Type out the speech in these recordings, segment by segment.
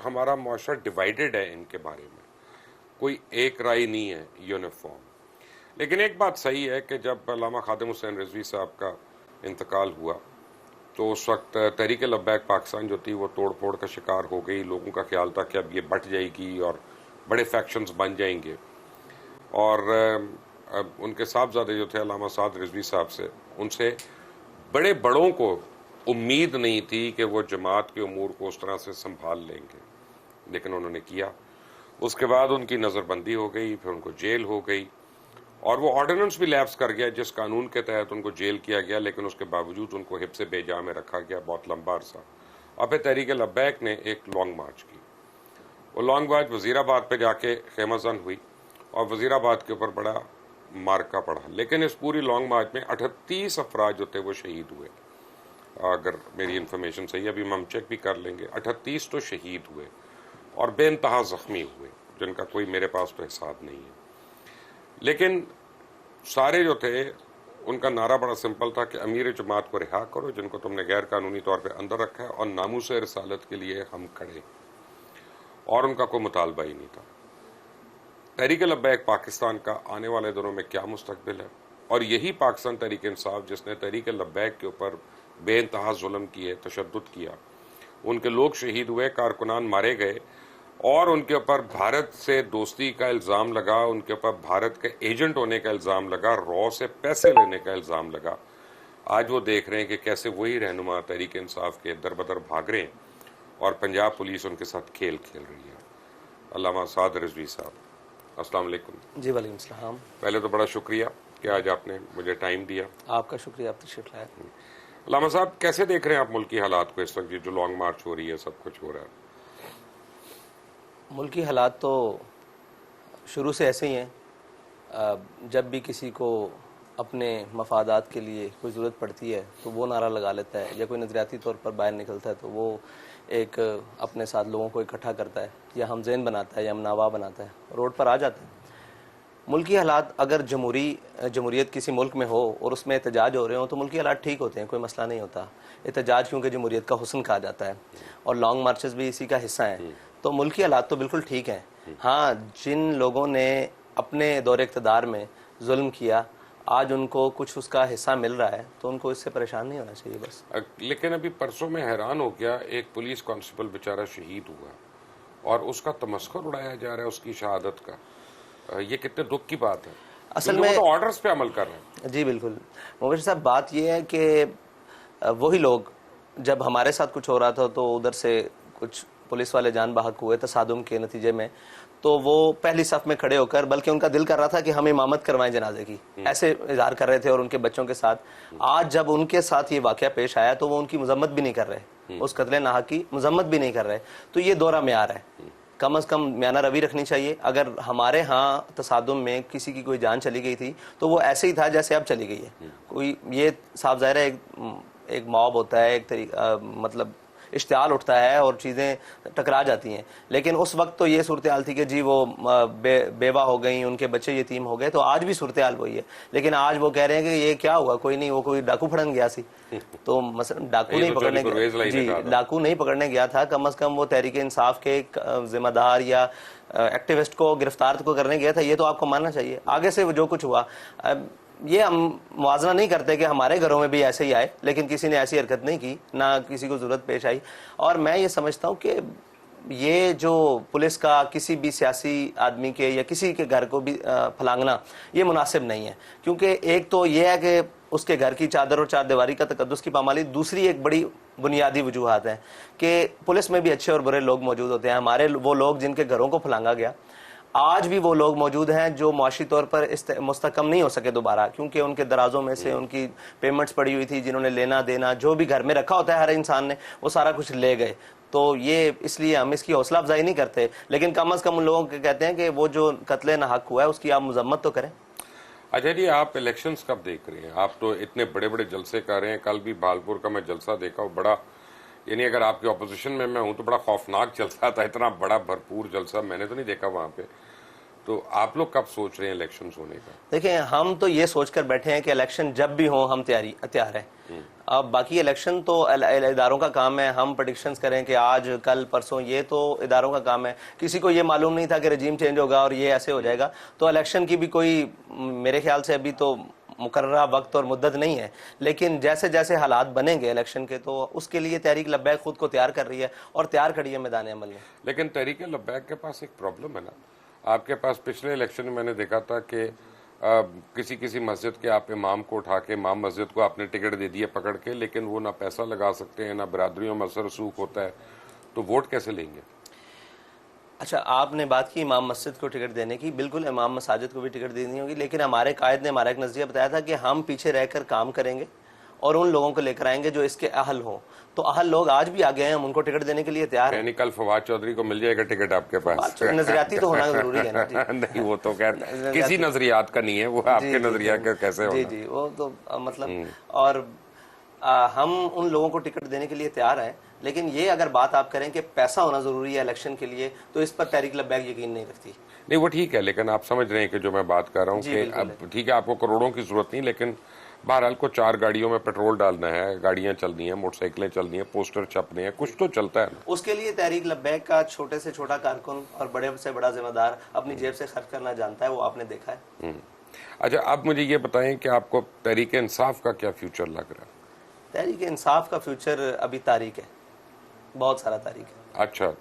ہمارا معاشرہ ڈیوائیڈڈ ہے ان کے بارے میں، کوئی ایک رائے نہیں ہے یونیفارم. لیکن ایک بات صحیح ہے کہ جب علامہ خادم حسین رضوی صاحب کا انتقال ہوا تو اس وقت تحریک لبیک پاکستان جو تھی وہ توڑ پھوڑ کا شکار ہو گئی. لوگوں کا خیال تھا کہ اب یہ بٹ جائے گی اور بڑے فیکشنز بن جائیں گے، اور ان کے صاحبزادے جو تھے علامہ سعد رضوی صاحب سے، ان سے بڑے بڑوں کو امید نہیں تھی کہ وہ جماعت کے امور کو اس طرح سے سنبھال لیں گے، لیکن انہوں نے کیا. اس کے بعد ان کی نظر بندی ہو گئی، پھر ان کو جیل ہو گئی، اور وہ آرڈیننس بھی لیپس کر گیا جس قانون کے تحت ان کو جیل کیا گیا، لیکن اس کے باوجود ان کو حبس بے جا میں رکھا گیا بہت لمبا عرصہ. اور پھر تحریک لبیک نے ایک لانگ مارچ کی. وہ لانگ مارچ وزیر آباد پہ جا کے خیمہ زن ہوئی اور وزیر آباد کے اوپر بڑا مارکا پڑا. لیکن اس پوری لانگ مارچ میں 38 افراد جو تھے وہ شہید ہوئے، اگر میری انفارمیشن صحیح ہے، ابھی ہم چیک بھی کر لیں گے. 38 تو شہید ہوئے اور بے انتہا زخمی ہوئے، جن کا کوئی میرے پاس تو حساب نہیں ہے. لیکن سارے جو تھے ان کا نعرہ بڑا سمپل تھا کہ امیر جماعت کو رہا کرو جن کو تم نے غیر قانونی طور پہ اندر رکھا ہے، اور ناموس رسالت کے لیے ہم کھڑے. اور ان کا کوئی مطالبہ ہی نہیں تھا. تحریک لبیک پاکستان کا آنے والے دنوں میں کیا مستقبل ہے؟ اور یہی پاکستان تحریک انصاف جس نے تحریک لبیک کے اوپر بے انتہا ظلم کیے، تشدد کیا، ان کے لوگ شہید ہوئے، کارکنان مارے گئے، اور ان کے اوپر بھارت سے دوستی کا الزام لگا، ان کے اوپر بھارت کے ایجنٹ ہونے کا الزام لگا، رو سے پیسے لینے کا الزام لگا. آج وہ دیکھ رہے ہیں کہ کیسے وہی رہنما تحریک انصاف کے در بدر بھاگ رہے ہیں اور پنجاب پولیس ان کے ساتھ کھیل کھیل رہی ہے. علامہ سعد رضوی صاحب، السلام علیکم. جی وعلیکم السلام. پہلے تو بڑا شکریہ کہ آج آپ نے مجھے ٹائم دیا. آپ کا شکریہ، آپ تشریف لائے. علامہ صاحب، کیسے دیکھ رہے ہیں آپ ملکی حالات کو اس وقت، جو لانگ مارچ ہو رہی ہے، سب کچھ ہو رہا ہے؟ ملکی حالات تو شروع سے ایسے ہی ہیں. جب بھی کسی کو اپنے مفادات کے لیے کوئی ضرورت پڑتی ہے تو وہ نعرہ لگا لیتا ہے، یا کوئی نظریاتی طور پر باہر نکلتا ہے تو وہ ایک اپنے ساتھ لوگوں کو اکٹھا کرتا ہے، یا ہم ذہن بناتا ہے، یا ہم نوا بناتا ہے، روڈ پر آ جاتا ہے. ملکی حالات اگر جمہوریت کسی ملک میں ہو اور اس میں احتجاج ہو رہے ہوں تو ملکی حالات ٹھیک ہوتے ہیں، کوئی مسئلہ نہیں ہوتا. احتجاج کیونکہ جمہوریت کا حسن کہا جاتا ہے، اور لانگ مارچز بھی اسی کا حصہ ہیں. تو ملکی حالات تو بالکل ٹھیک ہیں. ہاں، جن لوگوں نے اپنے دور اقتدار میں ظلم کیا، آج ان کو کچھ اس کا حصہ مل رہا ہے تو ان کو اس سے پریشان نہیں ہونا چاہیے بس. لیکن ابھی پرسوں میں حیران ہو گیا، ایک پولیس کانسٹیبل بیچارہ شہید ہوا اور اس کا تمسخر اڑایا جا رہا ہے اس کی شہادت کا. یہ کتنے دکھ کی بات ہے. اصل میں تو آرڈرز پہ عمل کر رہے ہیں. جی بالکل مبشر صاحب، بات یہ ہے کہ وہی لوگ جب ہمارے ساتھ کچھ ہو رہا تھا تو ادھر سے کچھ پولیس والے جان بحق ہوئے تصادم کے نتیجے میں، تو وہ پہلی صف میں کھڑے ہو کر، بلکہ ان کا دل کر رہا تھا کہ ہم امامت کروائیں جنازے کی، ایسے اظہار کر رہے تھے اور ان کے بچوں کے ساتھ. آج جب ان کے ساتھ یہ واقعہ پیش آیا تو وہ ان کی مذمت بھی نہیں کر رہے، اس قتل ناحق کی مذمت بھی نہیں کر رہے. تو یہ دورہ معیار ہے. کم از کم میانہ روی رکھنی چاہیے. اگر ہمارے ہاں تصادم میں کسی کی کوئی جان چلی گئی تھی تو وہ ایسے ہی تھا جیسے اب چلی گئی ہے. کوئی یہ صاف ظاہر ہے ایک موب ہوتا ہے، ایک طریقہ مطلب اشتعال اٹھتا ہے اور چیزیں ٹکرا جاتی ہیں. لیکن اس وقت تو یہ صورتحال تھی کہ جی وہ بیوہ ہو گئیں، ان کے بچے یتیم ہو گئے. تو آج بھی صورتحال وہی ہے. لیکن آج وہ کہہ رہے ہیں کہ یہ کیا ہوا، کوئی نہیں، وہ کوئی ڈاکو پھڑن گیا سی. تو مثلا ڈاکو نہیں پکڑنے گیا تھا، کم از کم وہ تحریک انصاف کے ذمہ دار یا ایکٹیوسٹ کو گرفتار کو کرنے گیا تھا. یہ تو آپ کو ماننا چاہیے. آگے سے جو کچھ ہوا، یہ ہم موازنہ نہیں کرتے کہ ہمارے گھروں میں بھی ایسے ہی آئے، لیکن کسی نے ایسی حرکت نہیں کی، نہ کسی کو ضرورت پیش آئی. اور میں یہ سمجھتا ہوں کہ یہ جو پولیس کا کسی بھی سیاسی آدمی کے یا کسی کے گھر کو بھی پھلانگنا یہ مناسب نہیں ہے. کیونکہ ایک تو یہ ہے کہ اس کے گھر کی چادر اور چار دیواری کا تقدس کی پامالی. دوسری ایک بڑی بنیادی وجوہات ہیں کہ پولیس میں بھی اچھے اور برے لوگ موجود ہوتے ہیں. ہمارے وہ لوگ جن کے گھروں کو پھلانگا گیا، آج بھی وہ لوگ موجود ہیں جو معاشی طور پر مستحکم نہیں ہو سکے دوبارہ، کیونکہ ان کے درازوں میں سے ان کی پیمنٹس پڑی ہوئی تھی، جنہوں نے لینا دینا جو بھی گھر میں رکھا ہوتا ہے ہر انسان نے، وہ سارا کچھ لے گئے. تو یہ اس لیے ہم اس کی حوصلہ افزائی نہیں کرتے، لیکن کم از کم ان لوگوں کے کہتے ہیں کہ وہ جو قتل ناحق ہوا ہے اس کی آپ مذمت تو کریں. اچھا جی، آپ الیکشنز کب دیکھ رہے ہیں؟ آپ تو اتنے بڑے بڑے جلسے کر رہے ہیں. کل بھی بھالپور کا میں جلسہ دیکھا، بڑا، یعنی اگر آپ کی اپوزیشن میں ہوں تو بڑا خوفناک جلسہ تھا. اتنا بڑا بھرپور جلسہ میں نے تو نہیں دیکھا وہاں پہ. تو آپ لوگ کب سوچ رہے ہیں الیکشنز ہونے کا؟ دیکھیں ہم تو یہ سوچ کر بیٹھے ہیں کہ الیکشن جب بھی ہوں ہم تیار ہیں. اب باقی الیکشن تو اداروں کا کام ہے. ہم پریڈکشنز کریں کہ آج کل پرسوں، یہ تو اداروں کا کام ہے. کسی کو یہ معلوم نہیں تھا کہ رجیم چینج ہوگا اور یہ ایسے ہو جائے گا. تو الیکشن کی بھی کوئی میرے خیال سے ابھی تو مقررہ وقت اور مدت نہیں ہے. لیکن جیسے جیسے حالات بنیں گے الیکشن کے، تو اس کے لیے تحریک لبیک خود کو تیار کر رہی ہے اور تیار کھڑی ہے میدان عمل میں. لیکن تحریک لبیک کے پاس ایک پرابلم ہے نا. آپ کے پاس پچھلے الیکشن میں نے دیکھا تھا کہ کسی مسجد کے آپ امام کو اٹھا کے، امام مسجد کو آپ نے ٹکٹ دے دیا پکڑ کے، لیکن وہ نہ پیسہ لگا سکتے ہیں، نہ برادریوں میں اثر رسوخ ہوتا ہے، تو ووٹ کیسے لیں گے؟ اچھا، آپ نے بات کی امام مسجد کو ٹکٹ دینے کی. بالکل امام مساجد کو بھی ٹکٹ دینی ہوگی، لیکن ہمارے قائد نے ہمارا ایک نظریہ بتایا تھا کہ ہم پیچھے رہ کر کام کریں گے اور ان لوگوں کو لے کر آئیں گے جو اس کے اہل ہوں. تو اہل لوگ آج بھی آگے ہیں، ہم ان کو ٹکٹ دینے کے لیے تیار ہیں. یعنی کل فواد چودھری کو مل جائے گا ٹکٹ آپ کے پاس؟ نظریاتی تو ہونا ضروری ہے نا جی. نہیں، وہ تو خیر کسی نظریات کا نہیں ہے، وہ آپ کے نظریات کا کیسے ہونا. جی وہ تو مطلب، اور ہم ان لوگوں کو ٹکٹ دینے کے لیے تیار ہیں. لیکن یہ اگر بات آپ کریں کہ پیسہ ہونا ضروری ہے الیکشن کے لیے، تو اس پر تحریک لبیک یقین نہیں رکھتی. نہیں وہ ٹھیک ہے، لیکن آپ سمجھ رہے ہیں کہ جو میں بات کر رہا ہوں کہ اب ٹھیک ہے آپ کو کروڑوں کی ضرورت نہیں، لیکن بہرحال کو 4 گاڑیوں میں پیٹرول ڈالنا ہے، گاڑیاں چلنی ہیں، موٹر سائیکلیں چلنی ہیں، پوسٹر چھپنے ہیں، کچھ تو چلتا ہے نا. اس کے لیے تحریک لبیک کا چھوٹے سے چھوٹا کارکن اور بڑے سے بڑا ذمہ دار اپنی جیب سے خرچ کرنا جانتا ہے، وہ آپ نے دیکھا ہے. اچھا، اب مجھے یہ بتائیں کہ آپ کو تحریک انصاف کا کیا فیوچر لگ رہا ہے؟ تحریک انصاف کا فیوچر ابھی تاریک ہے، بہت سارا تاریک ہے. اچھا،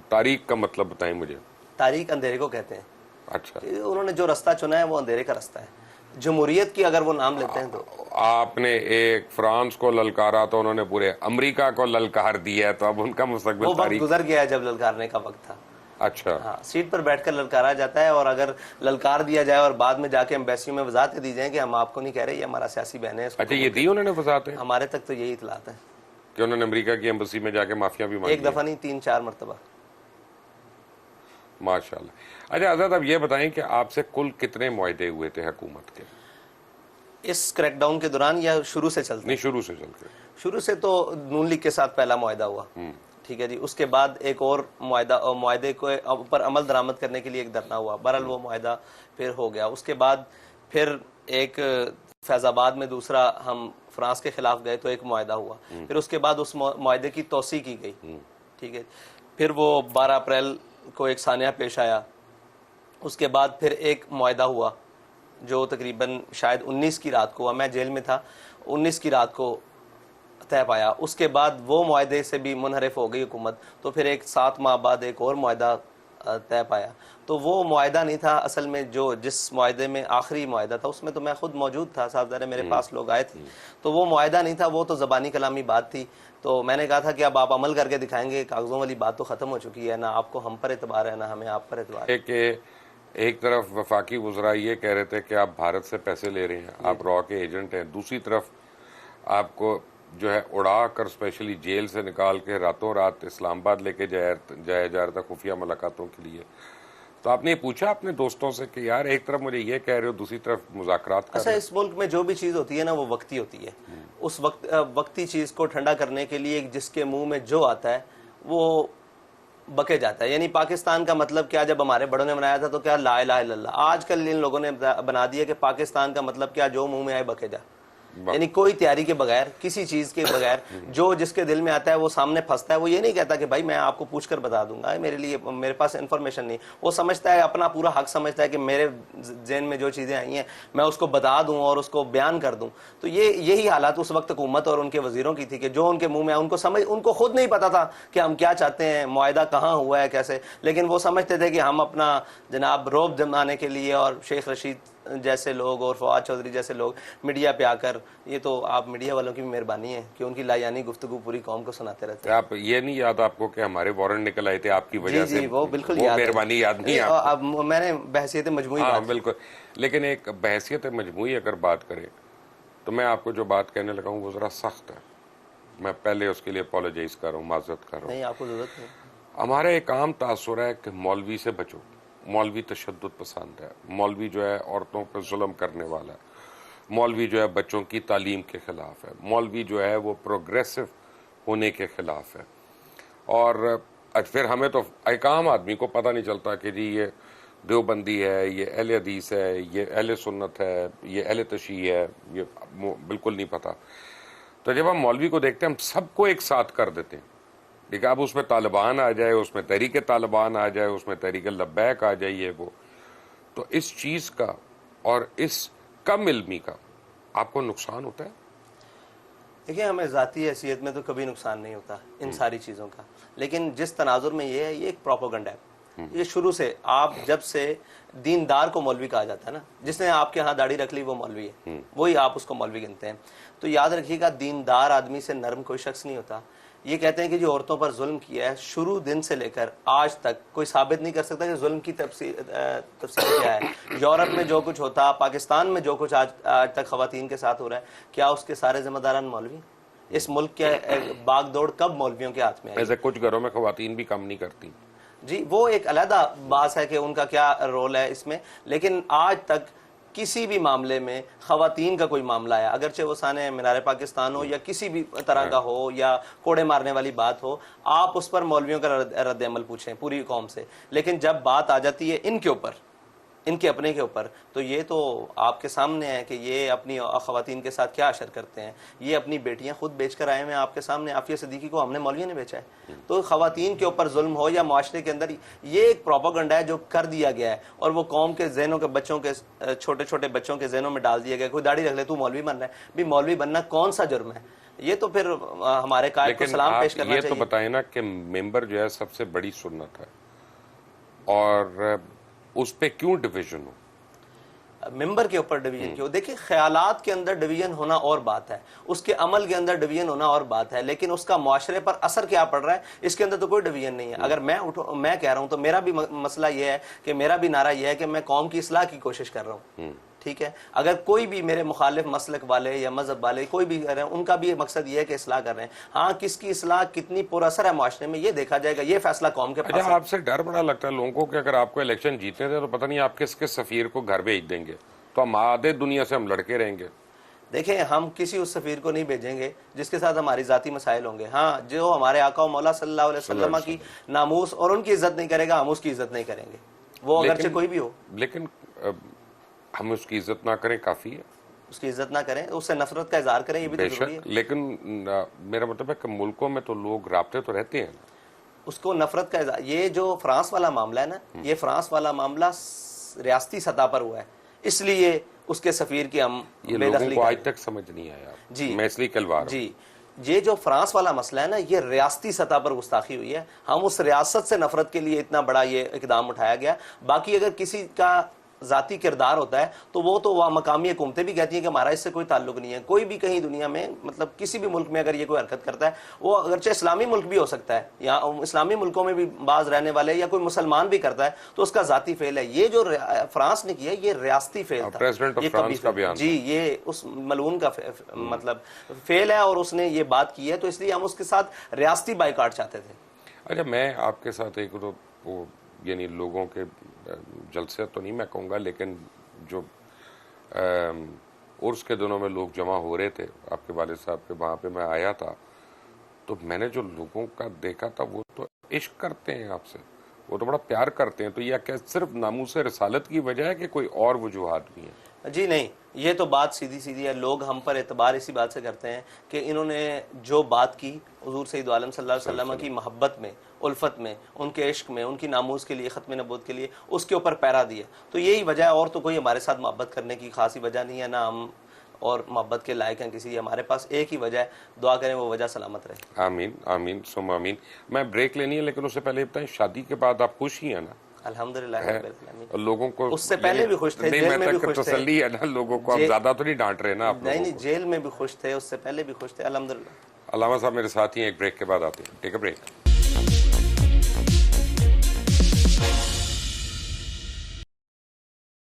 تاریخ کا مطلب بتائیں مجھے. تاریک اندھیرے کو کہتے ہیں. اچھا، انہوں نے جو رستہ چنا ہے وہ اندھیرے کا رستہ ہے. جمہوریت کی اگر وہ نام لیتے ہیں تو آپ نے ایک فرانس کو للکارا تو انہوں نے پورے امریکہ کو للکار دیا ہے، تو اب ان کا وہ مستقبل وقت تاریخ. گزر گیا ہے جب للکارنے کا وقت تھا. اچھا، ہاں، سیٹ پر بیٹھ کر للکارا جاتا ہے، اور اگر للکار دیا جائے اور بعد میں جا کے ایمبیسیوں میں وضاحتیں دی جائیں کہ ہم آپ کو نہیں کہہ رہے، یہ ہمارا سیاسی بہن ہے. اچھا یہ دی انہوں نے وضاحتیں ہمارے تک تو یہی اطلاعات ہیں کہ انہوں نے امریکہ کی ایمبسی میں جا کے معافیا بھی مانگی؟ ایک دفعہ نہیں، 3-4 مرتبہ. ماشاءاللہ. اچھا حضرت، اب یہ بتائیں کہ آپ سے کل کتنے معاہدے ہوئے تھے حکومت کے؟ اس کریک ڈاؤن کے دوران یا شروع سے چلتے؟ نہیں، شروع سے چل کے. شروع سے تو نون لیگ کے ساتھ پہلا معاہدہ ہوا، ٹھیک ہے جی. اس کے بعد ایک اور معاہدے کو اوپر عمل درآمد کرنے کے لیے ایک دھرنا ہوا. بہرحال وہ معاہدہ پھر ہو گیا. اس کے بعد پھر ایک فیض آباد میں دوسرا ہم فرانس کے خلاف گئے تو ایک معاہدہ ہوا. پھر اس کے بعد اس معاہدے کی توسیع کی گئی، ٹھیک ہے. پھر وہ 12 اپریل کو ایک سانحہ پیش آیا. اس کے بعد پھر ایک معاہدہ ہوا جو تقریباً شاید 19 کی رات کو ہوا، میں جیل میں تھا، 19 کی رات کو طے پایا. اس کے بعد وہ معاہدے سے بھی منحرف ہو گئی حکومت، تو پھر ایک 7 ماہ بعد ایک اور معاہدہ طے پایا. تو وہ معاہدہ نہیں تھا اصل میں، جس معاہدے میں آخری معاہدہ تھا اس میں تو میں خود موجود تھا، صاحبزادے میرے پاس لوگ آئے تھے. تو وہ معاہدہ نہیں تھا، وہ تو زبانی کلامی بات تھی. تو میں نے کہا تھا کہ اب آپ عمل کر کے دکھائیں گے، کاغذوں والی بات تو ختم ہو چکی ہے، نہ آپ کو ہم پر اعتبار ہے نہ ہمیں آپ پر اعتبار ہے. کہ ایک طرف وفاقی وزراء یہ کہہ رہے تھے کہ آپ بھارت سے پیسے لے رہے ہیں، آپ را کے ایجنٹ ہیں، دوسری طرف آپ کو جو ہے اڑا کر اسپیشلی جیل سے نکال کے راتوں رات اسلام آباد لے کے جایا جا رہا تھا خفیہ ملاقاتوں کے لیے. تو آپ نے یہ پوچھا اپنے دوستوں سے کہ یار ایک طرف مجھے یہ کہہ رہے ہو، دوسری طرف مذاکرات کر رہے اچھا، اس ملک میں جو بھی چیز ہوتی ہے نا وہ وقتی ہوتی ہے. اس وقتی چیز کو ٹھنڈا کرنے کے لیے جس کے منہ میں جو آتا ہے وہ بکے جاتا ہے. یعنی پاکستان کا مطلب کیا جب ہمارے بڑوں نے بنایا تھا تو کیا لا الہ الا اللہ. آج کل ان لوگوں نے بنا دیا کہ پاکستان کا مطلب کیا جو منہ میں آئے بکے جا. یعنی کوئی تیاری کے بغیر، کسی چیز کے بغیر، جو جس کے دل میں آتا ہے وہ سامنے پھنستا ہے. وہ یہ نہیں کہتا کہ بھائی میں آپ کو پوچھ کر بتا دوں گا، میرے پاس انفارمیشن نہیں. وہ سمجھتا ہے، اپنا پورا حق سمجھتا ہے کہ میرے ذہن میں جو چیزیں آئی ہیں میں اس کو بتا دوں اور اس کو بیان کر دوں. تو یہی حالات اس وقت حکومت اور ان کے وزیروں کی تھی کہ جو ان کے منہ میں ان کو خود نہیں پتا تھا کہ ہم کیا چاہتے ہیں، معاہدہ کہاں ہوا ہے، کیسے. لیکن وہ سمجھتے تھے کہ ہم اپنا جناب روب جمانے کے لیے، اور شیخ رشید جیسے لوگ اور فواد چودھری جیسے لوگ میڈیا پہ آ کر، یہ تو آپ میڈیا والوں کی بھی مہربانی ہے کہ ان کی لایانی گفتگو پوری قوم کو سناتے رہتے ہیں. آپ یہ نہیں یاد آپ کو کہ ہمارے وارنٹ نکل آئے تھے آپ کی وجہ سے؟ جی وہ بالکل یاد ہے. مہربانی یاد نہیں آپ کو؟ اب میں نے بحثیت مجموعی ہاں بات. بالکل. لیکن ایک بحثیت مجموعی اگر بات کریں تو میں آپ کو جو بات کہنے لگا ہوں وہ ذرا سخت ہے. میں پہلے اس کے لیے اپولوجائز کر رہا ہوں، معذرت کر رہا ہوں. نہیں، آپ کو ضرورت نہیں. ہمارا ایک عام تاثر ہے کہ مولوی سے بچو، مولوی تشدد پسند ہے، مولوی جو ہے عورتوں پر ظلم کرنے والا ہے، مولوی جو ہے بچوں کی تعلیم کے خلاف ہے، مولوی جو ہے وہ پروگریسو ہونے کے خلاف ہے. اور پھر ہمیں تو ایک عام آدمی کو پتہ نہیں چلتا کہ جی یہ دیوبندی ہے، یہ اہل حدیث ہے، یہ اہل سنت ہے، یہ اہل تشیع ہے، یہ بالکل نہیں پتہ. تو جب ہم مولوی کو دیکھتے ہیں ہم سب کو ایک ساتھ کر دیتے ہیں. لیکن اب اس میں طالبان آ جائے، اس میں تحریک طالبان آ جائے، اس میں تحریک لبیک آ جائیے، وہ تو اس چیز کا اور اس کم علمی کا آپ کو نقصان ہوتا ہے. دیکھیں ہمیں ذاتی حیثیت میں تو کبھی نقصان نہیں ہوتا ان ساری چیزوں کا، لیکن جس تناظر میں یہ ہے، یہ ایک پروپیگنڈا ہے. یہ شروع سے آپ جب سے دیندار کو مولوی کہا جاتا ہے نا، جس نے آپ کے ہاں داڑھی رکھ لی وہ مولوی ہے، وہی آپ اس کو مولوی گنتے ہیں. تو یاد رکھیے گا دیندار آدمی سے نرم کوئی شخص نہیں ہوتا. یہ کہتے ہیں کہ جو عورتوں پر ظلم کیا ہے شروع دن سے لے کر آج تک کوئی ثابت نہیں کر سکتا کہ ظلم کی تفصیل کیا ہے. یورپ میں جو کچھ ہوتا، پاکستان میں جو کچھ آج تک خواتین کے ساتھ ہو رہا ہے، کیا اس کے سارے ذمہ داران مولوی؟ اس ملک کے باغ دوڑ کب مولویوں کے ہاتھ میں آئی؟ ایسے کچھ گھروں میں خواتین بھی کم نہیں کرتی. جی وہ ایک علیحدہ بات ہے کہ ان کا کیا رول ہے اس میں، لیکن آج تک کسی بھی معاملے میں خواتین کا کوئی معاملہ ہے، اگرچہ وہ سانے مینار پاکستان ہو یا کسی بھی طرح کا ہو یا کوڑے مارنے والی بات ہو، آپ اس پر مولویوں کا رد عمل پوچھیں پوری قوم سے. لیکن جب بات آ جاتی ہے ان کے اوپر، ان کے اپنے کے اوپر، تو یہ تو آپ کے سامنے ہے کہ یہ اپنی خواتین کے ساتھ کیا اشر کرتے ہیں. یہ اپنی بیٹیاں خود بیچ کر آئے ہیں آپ کے سامنے. عافیہ صدیقی کو ہم نے مولویوں نے بیچا ہے. تو خواتین کے اوپر ظلم ہو یا معاشرے کے اندر، یہ ایک پروپیگنڈا ہے جو کر دیا گیا ہے اور وہ قوم کے ذہنوں کے بچوں کے، چھوٹے چھوٹے بچوں کے ذہنوں میں ڈال دیا گیا. کوئی داڑھی رکھ لے تو مولوی بن رہا ہے. بھی مولوی بننا کون سا جرم ہے؟ یہ تو پھر ہمارے قائد کو سلام پیش کرنا چاہیے. یہ تو بتائیں نا کہ ممبر جو ہے سب سے بڑی سنت ہے، اور اس پہ کیوں ڈویژن ہو؟ ممبر کے اوپر ڈویژن کیوں؟ دیکھیں خیالات کے اندر ڈویژن ہونا اور بات ہے، اس کے عمل کے اندر ڈویژن ہونا اور بات ہے، لیکن اس کا معاشرے پر اثر کیا پڑ رہا ہے اس کے اندر تو کوئی ڈویژن نہیں ہے. اگر میں کہہ رہا ہوں تو میرا بھی مسئلہ یہ ہے کہ میرا بھی نعرہ یہ ہے کہ میں قوم کی اصلاح کی کوشش کر رہا ہوں. ٹھیک ہے، اگر کوئی بھی میرے مخالف مسلک والے یا مذہب والے کوئی بھی کر رہے ہیں، ان کا بھی مقصد یہ ہے کہ اصلاح کر رہے ہیں. ہاں کس کی اصلاح کتنی پر اثر ہے معاشرے میں یہ دیکھا جائے گا، یہ فیصلہ قوم کے پاس ہے. آپ سے ڈر بڑا لگتا ہے لوگوں کو کہ اگر آپ کو الیکشن جیتنے تھے تو پتہ نہیں آپ کس سفیر کو گھر بھیج دیں گے، تو ہم آدھے دنیا سے ہم لڑکے رہیں گے. دیکھیں ہم کسی اس سفیر کو نہیں بھیجیں گے جس کے ساتھ ہماری ذاتی مسائل ہوں گے. ہاں جو ہمارے آقا و مولا صلی اللہ علیہ وسلم کی ناموس اور ان کی عزت نہیں کرے گا، ہم اس کی عزت نہیں کریں گے، وہ اگرچہ کوئی بھی ہو. لیکن ہم اس کی عزت نہ کریں کافی ہے. اس کی عزت نہ کریں، اس سے نفرت کا اظہار کریں، یہ بھی تو ضروری ہے. لیکن میرا مطلب ہے کہ ملکوں میں تو لوگ رابطے تو رہتے ہیں. اس کو نفرت کا اظہار، یہ جو فرانس والا معاملہ ہے نا، یہ فرانس والا معاملہ ریاستی سطح پر ہوا ہے، اس لیے اس کے سفیر کی ہم بے دخلی کو آج تک سمجھ نہیں آیا. جی میں اس لیے کلوار جی یہ جو فرانس والا مسئلہ ہے نا، یہ ریاستی سطح پر گستاخی ہوئی ہے. ہم اس ریاست سے نفرت کے لیے اتنا بڑا یہ اقدام اٹھایا گیا. باقی اگر کسی کا ذاتی کردار ہوتا ہے تو وہ تو مقامی حکومتیں بھی کہتی ہیں کہ ہمارا اس سے کوئی تعلق نہیں ہے. کوئی بھی کہیں دنیا میں، مطلب کسی بھی ملک میں اگر یہ کوئی حرکت کرتا ہے، وہ اگرچہ اسلامی ملک بھی ہو سکتا ہے یا اسلامی ملکوں میں بھی بعض رہنے والے یا کوئی مسلمان بھی کرتا ہے، تو اس کا ذاتی فعل ہے. یہ جو فرانس نے کیا یہ ریاستی فعل تھا. پریزیڈنٹ آف فرانس کا بیان، جی یہ اس ملعون کا مطلب فعل ہے اور اس نے یہ بات کی ہے، تو اس لیے ہم اس کے ساتھ ریاستی بائیکاٹ چاہتے تھے. اچھا میں آپ کے ساتھ ایک وہ یعنی لوگوں کے جلسے تو نہیں میں کہوں گا، لیکن جو عرس کے دنوں میں لوگ جمع ہو رہے تھے آپ کے والد صاحب کے، وہاں پہ میں آیا تھا، تو میں نے جو لوگوں کا دیکھا تھا وہ تو عشق کرتے ہیں آپ سے، وہ تو بڑا پیار کرتے ہیں. تو یہ کیا صرف ناموس رسالت کی وجہ ہے کہ کوئی اور وجوہات بھی ہیں؟ جی نہیں، یہ تو بات سیدھی سیدھی ہے. لوگ ہم پر اعتبار اسی بات سے کرتے ہیں کہ انہوں نے جو بات کی حضور سید عالم صلی اللہ علیہ وسلم کی محبت میں، الفت میں، ان کے عشق میں، ان کی ناموس کے لیے، ختم نبوت کے لیے، اس کے اوپر پیرا دیا. تو یہی وجہ ہے، اور تو کوئی ہمارے ساتھ محبت کرنے کی خاصی وجہ نہیں ہے، نہ ہم اور محبت کے لائق ہیں کسی. ہمارے پاس ایک ہی وجہ ہے، دعا کریں وہ وجہ سلامت رہے. آمین آمین ثم آمین. میں بریک لینی ہے لیکن اس سے پہلے بتائیں شادی کے بعد آپ خوش ہی ہیں نا؟ الحمدللہ لوگوں کو اس سے پہلے بھی خوش تھے، جیل میں بھی خوش تھے. تسلی ہے نا لوگوں کو، آپ زیادہ تو نہیں ڈانٹ رہے نا آپ؟ نہیں جیل میں بھی خوش تھے، اس سے پہلے بھی خوش تھے الحمدللہ. علامہ صاحب میرے ساتھ ہی ایک بریک کے بعد آتے ہیں. ٹیک اے بریک.